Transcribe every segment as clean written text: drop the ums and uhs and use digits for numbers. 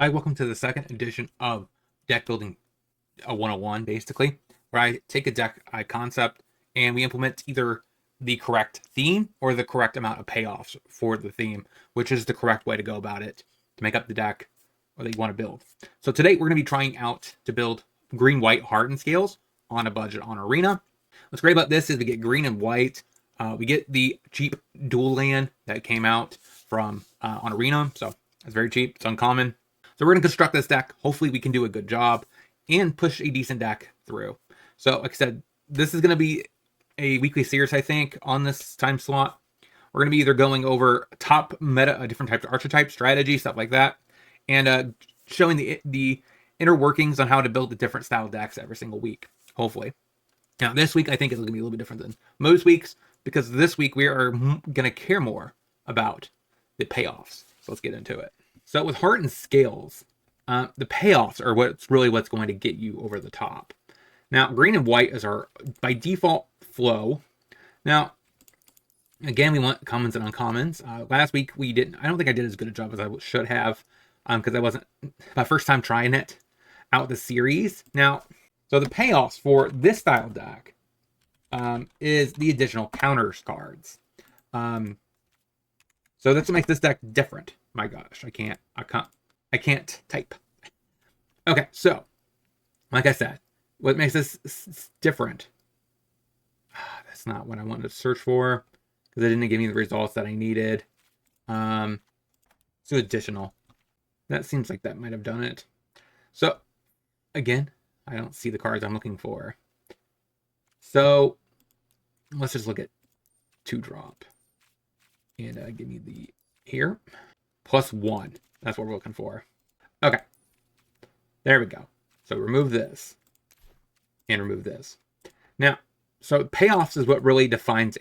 Hi, welcome to the second edition of Deck Building 101, basically, where I take a deck concept and we implement either the correct theme or the correct amount of payoffs for the theme, which is the correct way to go about it to make up the deck or that you want to build. So today we're going to be trying out to build green-white hardened scales on a budget on Arena. What's great about this is we get green and white. We get the cheap dual land that came out from on Arena, so it's very cheap. It's uncommon. So we're going to construct this deck. Hopefully we can do a good job and push a decent deck through. So like I said, this is going to be a weekly series, I think, on this time slot. We're going to be either going over top meta, different types of archetype strategy, stuff like that, and showing the inner workings on how to build the different style decks every single week, hopefully. Now, this week, I think is going to be a little bit different than most weeks, because this week we are going to care more about the payoffs. So let's get into it. So with hardened scales, the payoffs are what's going to get you over the top. Now, green and white is our, by default, flow. Now, again, we want commons and uncommons. Last week, we didn't. I don't think I did as good a job as I should have, because I wasn't my first time trying it out the series. Now, so the payoffs for this style deck is the additional counters cards. So that's what makes this deck different. My gosh, I can't type. Okay, so like I said, what makes this different? That's not what I wanted to search for because it didn't give me the results that I needed. So additional. That seems like that might have done it. So again, I don't see the cards I'm looking for. So let's just look at 2-drop and give me the here. +1. That's what we're looking for. Okay. There we go. So remove this. And remove this. Now, so payoffs is what really defines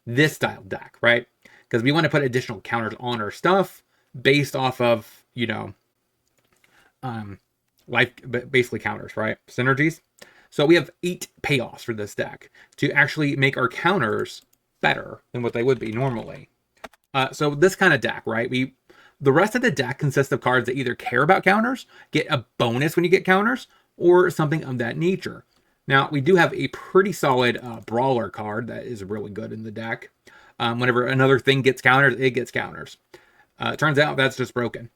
this style deck, right? Because we want to put additional counters on our stuff based off of, basically counters, right? Synergies. So we have 8 payoffs for this deck to actually make our counters better than what they would be normally. So this kind of deck, right? The rest of the deck consists of cards that either care about counters, get a bonus when you get counters, or something of that nature. Now, we do have a pretty solid Brawler card that is really good in the deck. Whenever another thing gets counters, it gets counters. Turns out that's just broken.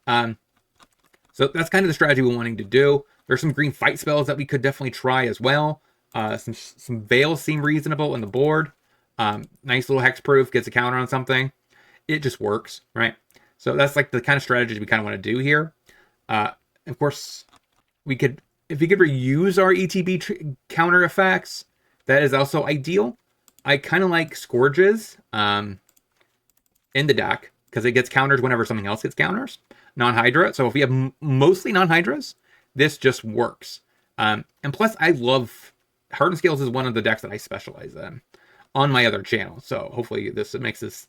So that's kind of the strategy we're wanting to do. There's some green fight spells that we could definitely try as well. Some Veils seem reasonable in the board. Nice little hexproof, gets a counter on something. It just works, right? So that's like the kind of strategy we kind of want to do here. Of course, if we could reuse our ETB counter effects, that is also ideal. I kind of like Scourges in the deck because it gets counters whenever something else gets counters. Non-Hydra. So if we have mostly non-Hydras, this just works. And plus, I love Hardened Scales is one of the decks that I specialize in on my other channel. So hopefully this makes this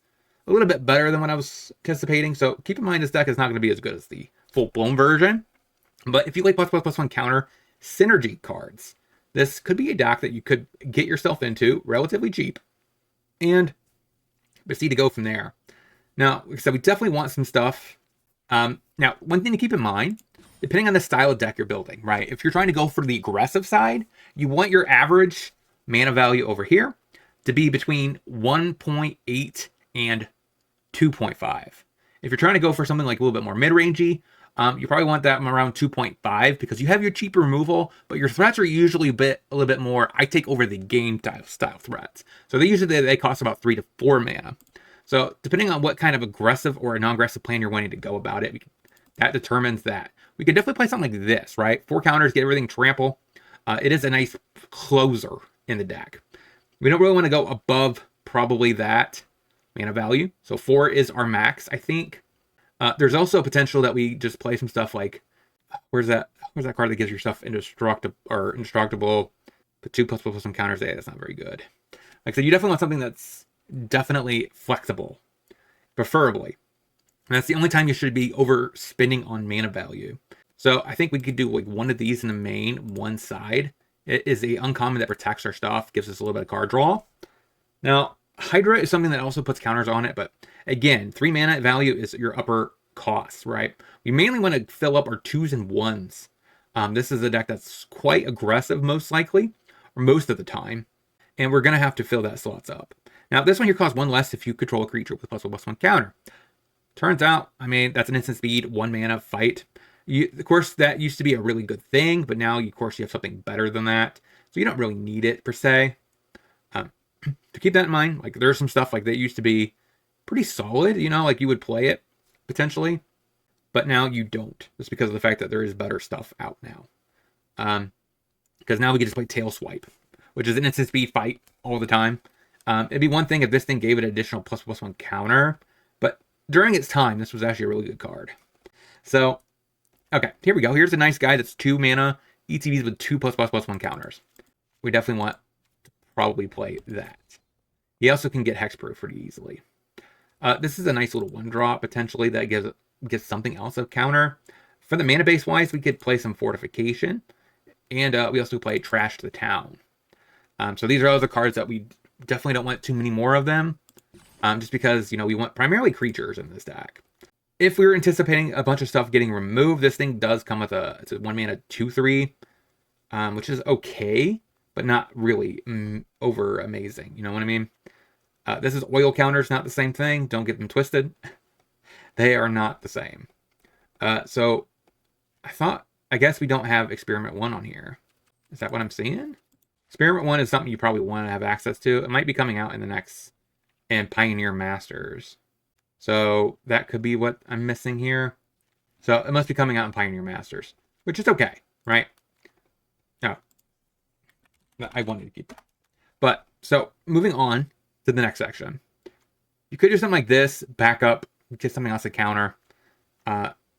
a little bit better than what I was anticipating. So keep in mind this deck is not going to be as good as the full-blown version. But if you like +++1 counter synergy cards, this could be a deck that you could get yourself into relatively cheap and proceed to go from there. Now, like I said, we definitely want some stuff. Now, one thing to keep in mind, depending on the style of deck you're building, right? If you're trying to go for the aggressive side, you want your average mana value over here to be between 1.8 and 2.5. If you're trying to go for something like a little bit more mid-rangey, you probably want that around 2.5 because you have your cheap removal, but your threats are usually a little bit more, I take over the game style threats. So they cost about 3 to 4 mana. So depending on what kind of aggressive or non-aggressive plan you're wanting to go about it, that determines that. We could definitely play something like this, right? 4 counters, get everything trample. It is a nice closer in the deck. We don't really want to go above probably that mana value. So 4 is our max, I think. There's also potential that we just play some stuff like, where's that card that gives yourself indestructible, put 2+++ some counters. That's not very good. Like I said, you definitely want something that's definitely flexible, preferably. And that's the only time you should be overspending on mana value. So I think we could do like one of these in the main, one side. It is a uncommon that protects our stuff, gives us a little bit of card draw. Now, Hydra is something that also puts counters on it, but again, 3 mana value is your upper costs, right? We mainly want to fill up our 2s and 1s. This is a deck that's quite aggressive, most likely, or most of the time. And we're going to have to fill that slots up. Now, this one here costs 1 less if you control a creature with +1/+1 counter. Turns out, I mean, that's an instant speed, 1 mana fight. Of course, that used to be a really good thing, but now, of course, you have something better than that. So you don't really need it, per se. To keep that in mind, like, there's some stuff like that used to be pretty solid, you know, like you would play it, potentially. But now you don't, just because of the fact that there is better stuff out now. Because now we can just play Tail Swipe, which is an instant speed fight all the time. It'd be one thing if this thing gave it an additional ++1 counter, but during its time, this was actually a really good card. So, okay, here we go. Here's a nice guy that's 2 mana, ETBs with 2 +++1 counters. We definitely want to probably play that. He also can get hexproof pretty easily. This is a nice little 1-drop, potentially, that gives something else a counter. For the mana base wise, we could play some Fortification, and we also play Trash the Town. So these are other cards that we definitely don't want too many more of them, just because, you know, we want primarily creatures in this deck. If we were anticipating a bunch of stuff getting removed, this thing does come with it's a 1 mana 2/3, which is okay, but not really over amazing. You know what I mean? This is oil counters, not the same thing. Don't get them twisted. They are not the same. So I guess we don't have Experiment 1 on here. Is that what I'm seeing? Experiment 1 is something you probably want to have access to. It might be coming out in the next, and Pioneer Masters. So that could be what I'm missing here. So it must be coming out in Pioneer Masters, which is okay, right? Oh, I wanted to keep that. But, so, moving on to the next section. You could do something like this, back up, get something else to counter,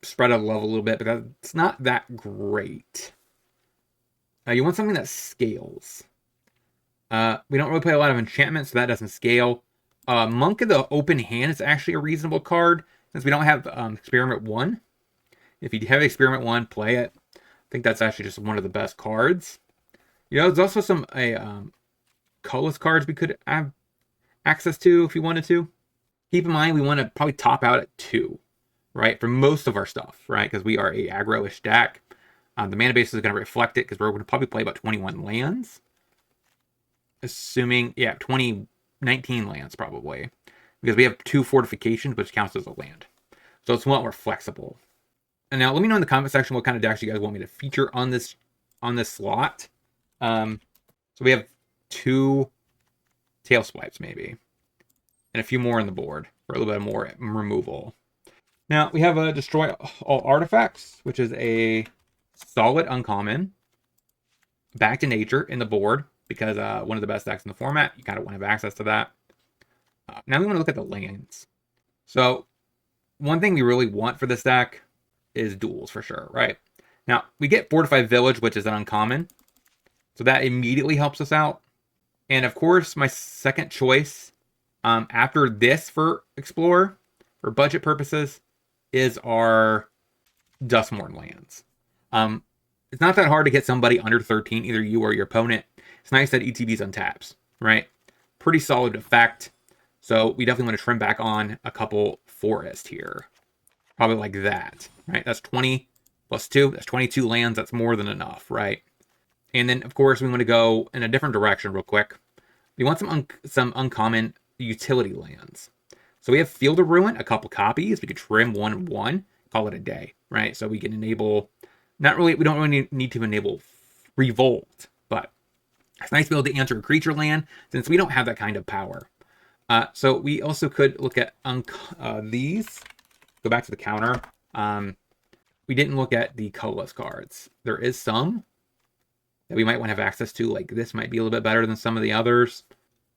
spread out the level a little bit, but it's not that great. You want something that scales. We don't really play a lot of enchantments, so that doesn't scale. Monk of the Open Hand is actually a reasonable card, since we don't have Experiment 1. If you have Experiment 1, play it. I think that's actually just one of the best cards. You know, there's also some colorless cards we could have access to if you wanted to. Keep in mind, we want to probably top out at 2, right? For most of our stuff, right? Because we are a aggro-ish deck. The mana base is going to reflect it, because we're going to probably play about 21 lands. Assuming, yeah, 19 lands probably. Because we have 2 fortifications, which counts as a land. So it's a lot more flexible. And now let me know in the comment section what kind of decks you guys want me to feature on this slot. So we have 2 Tail Swipes maybe. And a few more on the board for a little bit more removal. Now we have a Destroy All Artifacts, which is a solid uncommon. Back to Nature in the board, because one of the best decks in the format. You kind of want to have access to that. Now we want to look at the lands. So one thing we really want for this deck is duels for sure, right? Now we get Fortified Village, which is an uncommon. So that immediately helps us out. And of course, my second choice after this for Explorer, for budget purposes, is our Duskmourn lands. It's not that hard to get somebody under 13, either you or your opponent. It's nice that ETB's untaps, right? Pretty solid effect. So we definitely want to trim back on a couple forest here. Probably like that, right? That's 20 plus 2. That's 22 lands. That's more than enough, right? And then, of course, we want to go in a different direction real quick. We want some uncommon utility lands. So we have Field of Ruin, a couple copies. We could trim 1 and 1, call it a day, right? So we can enable, we don't really need to enable Revolt, but it's nice to be able to answer a creature land since we don't have that kind of power. So we also could look at these. Go back to the counter. We didn't look at the colorless cards. There is some that we might want to have access to. Like, this might be a little bit better than some of the others.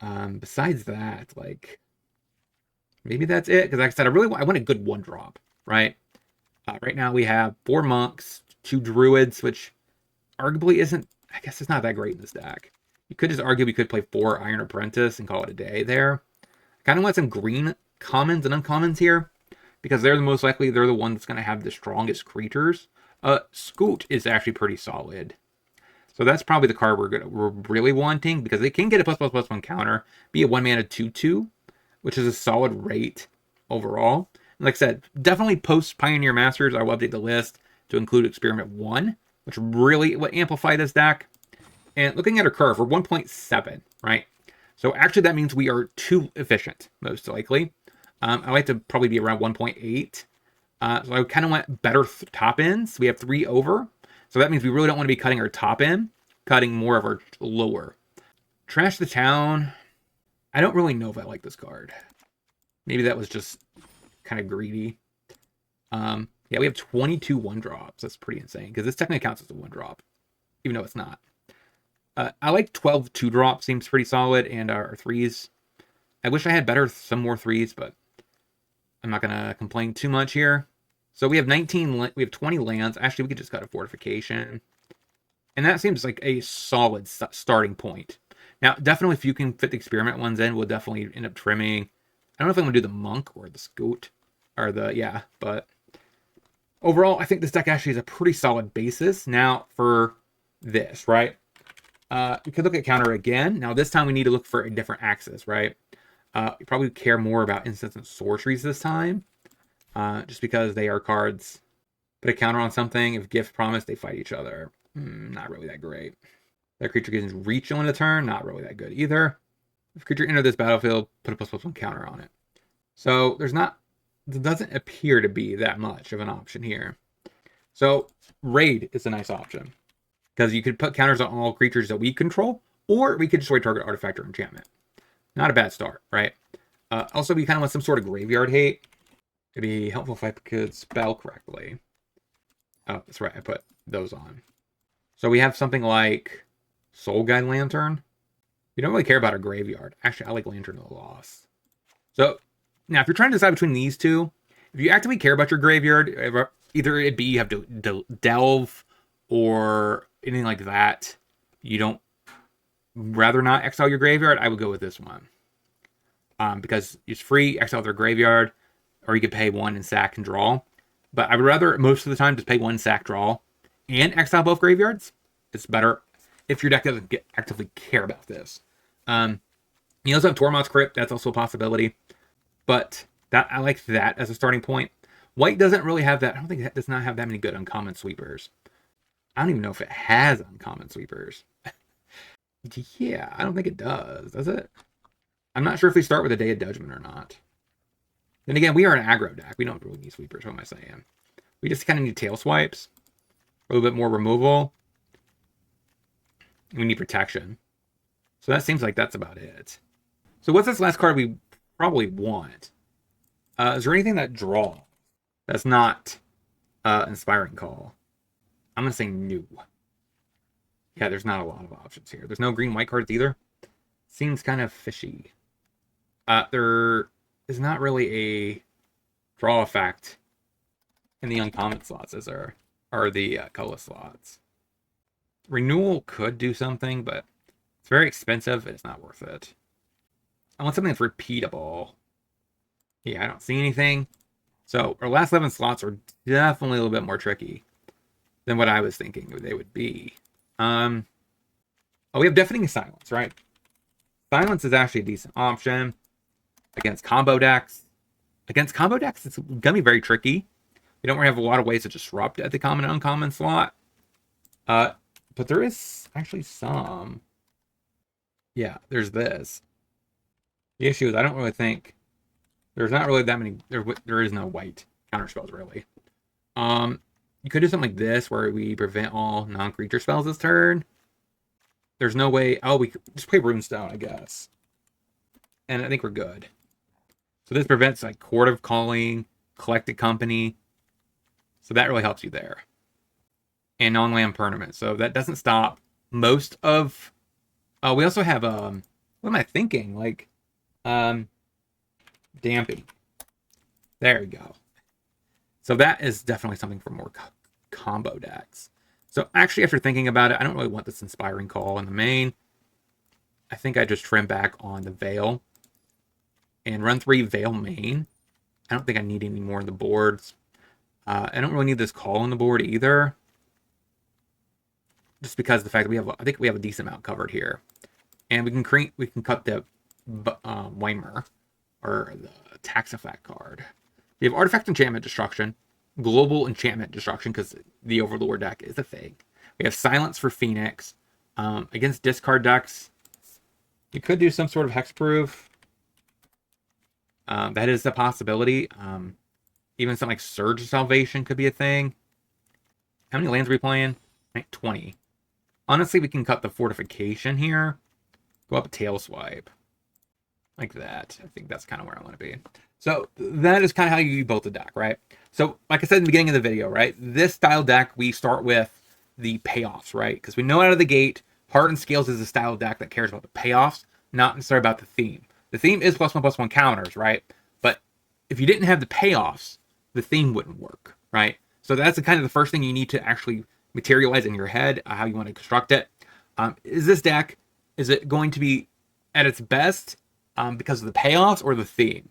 Besides that, like, maybe that's it. Because like I said, I want a good 1-drop, right? Right now we have 4 monks, 2 druids, which arguably isn't, I guess it's not that great in this deck. You could just argue we could play 4 Iron Apprentice and call it a day there. I kind of want some green commons and uncommons here, because they're the one that's going to have the strongest creatures. Scoot is actually pretty solid. So that's probably the card we're really wanting, because they can get a +++1 counter, be a 1 mana 2/2, which is a solid rate overall. Like I said, definitely post Pioneer Masters, I will update the list to include Experiment 1, which really will amplify this deck. And looking at our curve, we're 1.7, right? So actually that means we are too efficient, most likely. I like to probably be around 1.8. So I kind of want better top ends. We have 3 over. So that means we really don't want to be cutting our top end, cutting more of our lower. Trash the Town. I don't really know if I like this card. Maybe that was just kind of greedy. Yeah, we have 22 1-drops. That's pretty insane, because this technically counts as a 1-drop, even though it's not. I like 12 2-drops, seems pretty solid, and our 3s. I wish I had some more 3s, but I'm not going to complain too much here. So we have 20 lands. Actually, we could just cut a fortification. And that seems like a solid starting point. Now, definitely if you can fit the experiment ones in, we'll definitely end up trimming. I don't know if I'm going to do the monk or the scout. But overall, I think this deck actually is a pretty solid basis. Now, for this, right? We could look at counter again. Now, this time we need to look for a different axis, right? We probably care more about instants and sorceries this time. Just because they are cards. Put a counter on something. If gift promise, they fight each other. Not really that great. That creature gains reach on a turn. Not really that good either. If creature enter this battlefield, put a ++1 counter on it. So there doesn't appear to be that much of an option here. So raid is a nice option, because you could put counters on all creatures that we control, or we could destroy target artifact or enchantment. Not a bad start, right? Also, we kind of want some sort of graveyard hate. It'd be helpful if I could spell correctly. Oh, that's right. I put those on. So we have something like Soul Guide Lantern. We don't really care about our graveyard. Actually, I like Lantern of the Lost. So now, if you're trying to decide between these two, if you actively care about your graveyard, either it be you have to delve or anything like that, you don't rather not exile your graveyard, I would go with this one. Because it's free, exile their graveyard, or you could pay 1 and sack and draw. But I would rather, most of the time, just pay 1 sack, draw, and exile both graveyards. It's better if your deck doesn't actively care about this. You also have Tormod's Crypt. That's also a possibility. But I like that as a starting point. White doesn't really have that. I don't think it does not have that many good uncommon sweepers. I don't even know if it has uncommon sweepers. Yeah, I don't think it does it? I'm not sure if we start with a Day of Judgment or not. Then again, we are an aggro deck. We don't really need sweepers, what am I saying? We just kind of need tail swipes. A little bit more removal. We need protection. So that seems like that's about it. So what's this last card we probably want? Is there anything that draw that's not Inspiring Call? I'm going to say no. Yeah, there's not a lot of options here. There's no green-white cards either. Seems kind of fishy. There is not really a draw effect in the uncommon slots, is there? Or the colorless slots. Renewal could do something, but it's very expensive and it's not worth it. I want something that's repeatable. Yeah, I don't see anything. So our last 11 slots are definitely a little bit more tricky than what I was thinking they would be. Oh, we have Deafening Silence, right? Silence is actually a decent option against combo decks. Against combo decks, it's going to be very tricky. We don't really have a lot of ways to disrupt at the common and uncommon slot. But there is actually some. Yeah, there's this. The issue is I don't really think there's not really that many. There is no white counterspells really. You could do something like this where we prevent all non-creature spells this turn. There's no way. Oh, we could just play Runestone, I guess. And I think we're good. So this prevents like Court of Calling, Collected Company. So that really helps you there. And non-land permanent. So that doesn't stop most of. We also have what am I thinking? Like Damping. There we go. So that is definitely something for more combo decks. So actually, after thinking about it, I don't really want this Inspiring Call in the main. I think I just trim back on the Veil. And run 3 Veil main. I don't think I need any more on the boards. I don't really need this call on the board either. Just because of the fact that I think we have a decent amount covered here. And we can cut the Weimer, or the tax effect card. You have Artifact Enchantment Destruction, Global Enchantment Destruction, because the Overlord deck is a thing. We have Silence for Phoenix. Against discard decks, you could do some sort of hexproof. That is a possibility. Even something like Surge of Salvation could be a thing. How many lands are we playing? Like 20. Honestly, we can cut the Fortification here. Go up a Tail Swipe. Like that. I think that's kind of where I want to be. So that is kind of how you build the deck, right? So like I said in the beginning of the video, right? This style deck, we start with the payoffs, right? Because we know out of the gate, Heart and Scales is a style deck that cares about the payoffs, not necessarily about the theme. The theme is +1/+1 counters, right? But if you didn't have the payoffs, the theme wouldn't work, right? So that's the kind of the first thing you need to actually materialize in your head, how you want to construct it. Is this deck, is it going to be at its best because of the payoffs or the theme?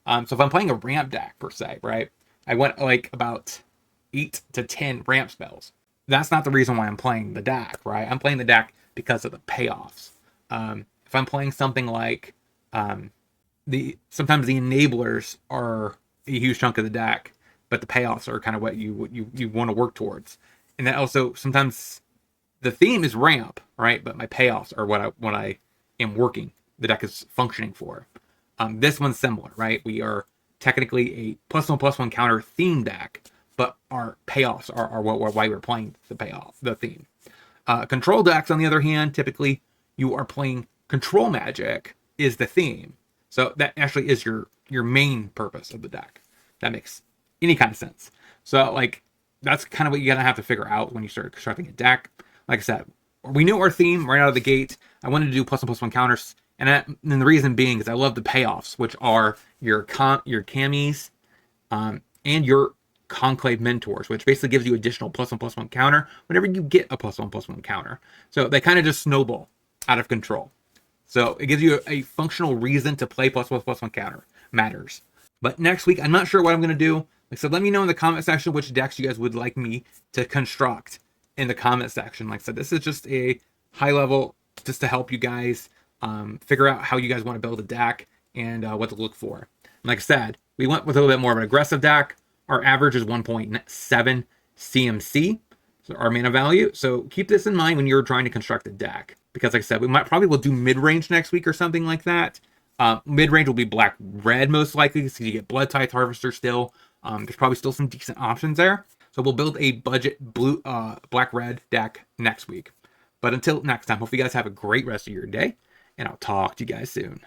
So if I'm playing a ramp deck per se, right? I want like about 8 to 10 ramp spells. That's not the reason why I'm playing the deck, right? I'm playing the deck because of the payoffs. If I'm playing something like sometimes the enablers are a huge chunk of the deck, but the payoffs are kind of what you want to work towards. And then also sometimes the theme is ramp, right? But my payoffs are what I am working. The deck is functioning for. This one's similar, right? We are technically a +1/+1 counter theme deck, but our payoffs are why we're playing the theme. Control decks, on the other hand, typically you are playing control magic is the theme. So that actually is your main purpose of the deck. That makes any kind of sense. So like that's kind of what you're gonna have to figure out when you start constructing a deck. Like I said, we knew our theme right out of the gate. I wanted to do +1/+1 counters, and the reason being is I love the payoffs, which are your camis, and your Conclave Mentors, which basically gives you additional +1/+1 counter whenever you get a +1/+1 counter. So they kind of just snowball out of control. So it gives you a functional reason to play +1/+1 counter. Matters. But next week, I'm not sure what I'm going to do. Like I said, let me know in the comment section which decks you guys would like me to construct in the comment section. Like I said, this is just a high level just to help you guys figure out how you guys want to build a deck and what to look for. And like I said, we went with a little bit more of an aggressive deck. Our average is 1.7 CMC, so our mana value. So keep this in mind when you're trying to construct a deck. Because like I said, we probably will do mid-range next week or something like that. Mid-range will be black-red most likely, because you get Blood Tithe Harvester still. There's probably still some decent options there. So we'll build a budget blue, black-red deck next week. But until next time, hope you guys have a great rest of your day, and I'll talk to you guys soon.